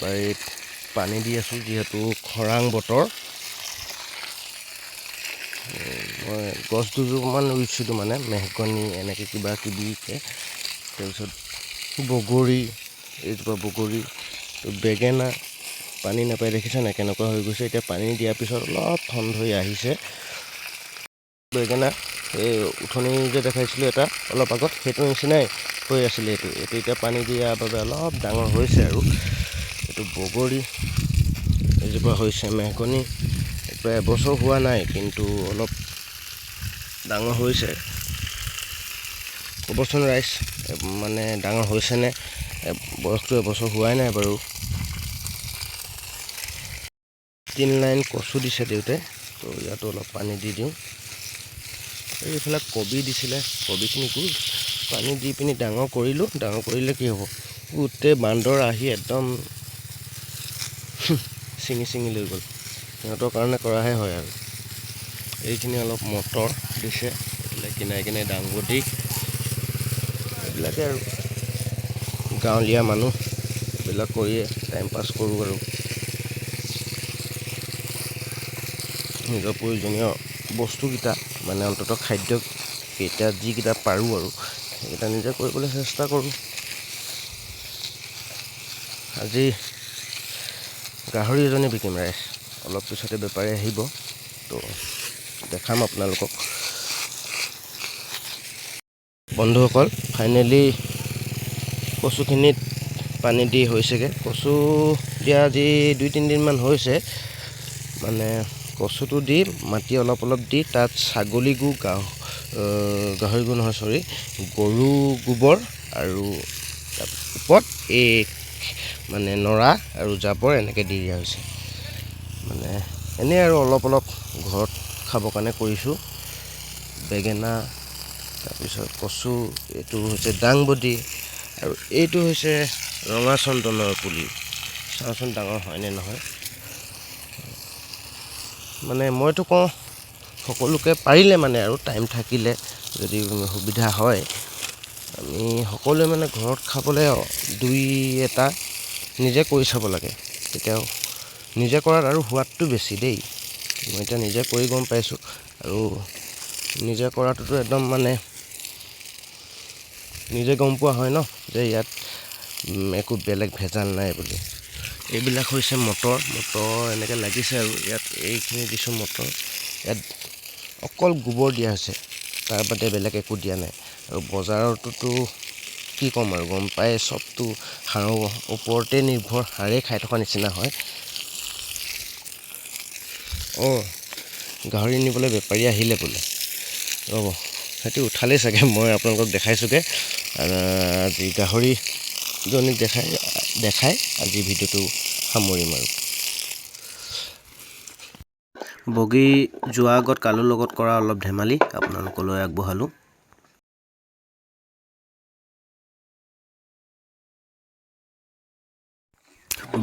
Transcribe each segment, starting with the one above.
বাৰীত পানী দি আছোঁ যিহেতু খৰাং বতৰ। মই গছ দুজোপামান ৰুইছিলোঁ মানে মেহগনি এনেকৈ কিবা কিবিকৈ, তাৰপিছত বগৰী, এইজোপা বগৰী, বেঙেনা। পানী নাপাই দেখিছে নাই কেনেকুৱা হৈ গৈছে। এতিয়া পানী দিয়াৰ পিছত অলপ ঠন হৈ আহিছে। বেঙেনা এই উঠনি যে দেখাইছিলোঁ এটা অলপ আগত, সেইটো নিচিনাই হৈ আছিলে। এইটো এতিয়া পানী দিয়াৰ বাবে অলপ ডাঙৰ হৈছে আৰু। এইটো বগৰী এজোপা হৈছে, মেহগনি প্ৰায় এবছৰ হোৱা নাই কিন্তু অলপ ডাঙৰ হৈছে। ক'বচোন ৰাইজ, মানে ডাঙৰ হৈছেনে? বয়সটো এবছৰ হোৱাই নাই বাৰু। 3 লাইন কচু দিছে দেউতাই, তো ইয়াতো অলপ পানী দি দিওঁ। এইফালে কবি দিছিলে, কবিখিনিকো পানী দি পিনি ডাঙৰ কৰিলোঁ। ডাঙৰ কৰিলে কি হ'ব, গোটেই বান্দৰ আহি একদম ছিঙি লৈ গ'ল। সিহঁতৰ কাৰণে কৰাহে হয় আৰু। এইখিনি অলপ মটৰ দিছে, এইফালে কিনাৰে কিনাৰে দাংবডি, এইবিলাকে আৰু গাঁৱলীয়া মানুহ এইবিলাক কৰিয়ে টাইম পাছ কৰোঁ আৰু। নিজৰ প্ৰয়োজনীয় বস্তুকেইটা মানে অন্ততঃ খাদ্যকেইটা যিকেইটা পাৰোঁ আৰু সেইকেইটা নিজে কৰিবলৈ চেষ্টা কৰোঁ। আজি গাহৰি এজনী বিকিম ৰাইজ, অলপ পিছতে বেপাৰী আহিব, তো দেখাম আপোনালোকক। বন্ধুসকল, ফাইনেলি কচুখিনিত পানী দি হৈছেগৈ। কচু দিয়া আজি 2-3 দিনমান হৈছে। মানে কচুটো দি মাটি অলপ দি তাত ছাগলী গু, গাহৰি গু নহয় চৰি, গৰু গোবৰ আৰু তাৰ ওপৰত এই মানে নৰা আৰু জাবৰ এনেকৈ দি দিয়া হৈছে। মানে এনেই আৰু অলপ ঘৰত খাবৰ কাৰণে কৰিছোঁ। বেঙেনা, তাৰপিছত কচু, এইটো হৈছে দাংবডি আৰু এইটো হৈছে ৰঙা চন্দনৰ পুলি। চাওঁচোন ডাঙৰ হয়নে নহয়। মানে মইতো কওঁ সকলোকে পাৰিলে মানে আৰু টাইম থাকিলে যদি সুবিধা হয়, আমি সকলোৱে মানে ঘৰত খাবলৈ 2-এটা নিজে কৰি চাব লাগে। তেতিয়াও নিজে কৰাত আৰু সোৱাদটো বেছি দেই। মই এতিয়া নিজে কৰি গম পাইছোঁ, আৰু নিজে কৰাটোতো একদম মানে নিজে গম পোৱা হয় ন যে ইয়াত একো বেলেগ ভেজাল নাই বুলি। এইবিলাক হৈছে মটৰ এনেকৈ লাগিছে আৰু ইয়াত এইখিনি দিছোঁ মটৰ। ইয়াত অকল গোবৰ দিয়া হৈছে, তাৰ বাদে বেলেগ একো দিয়া নাই। আৰু বজাৰটোতো কি ক'ম আৰু, গম পাই চবটো সাৰৰ ওপৰতে নিৰ্ভৰ, সাৰেই খাই থকা নিচিনা হয়। গাহৰি নিবলৈ বেপাৰী আহিলে বোলে, ৰ'ব সেইটো উঠালেই চাগে। মই আপোনালোকক দেখাইছোঁগৈ। আজি গাহৰিজনীক দেখাই আজি ভিডিঅ'টো সামৰিম আৰু। বগী যোৱাৰ আগত কালুৰ লগত কৰা অলপ ধেমালি আপোনালোকলৈ আগবঢ়ালোঁ।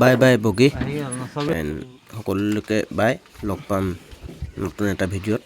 বাই বাই বগী, সকলোকে বাই, লগ পাম নতুন এটা ভিডিঅ'ত।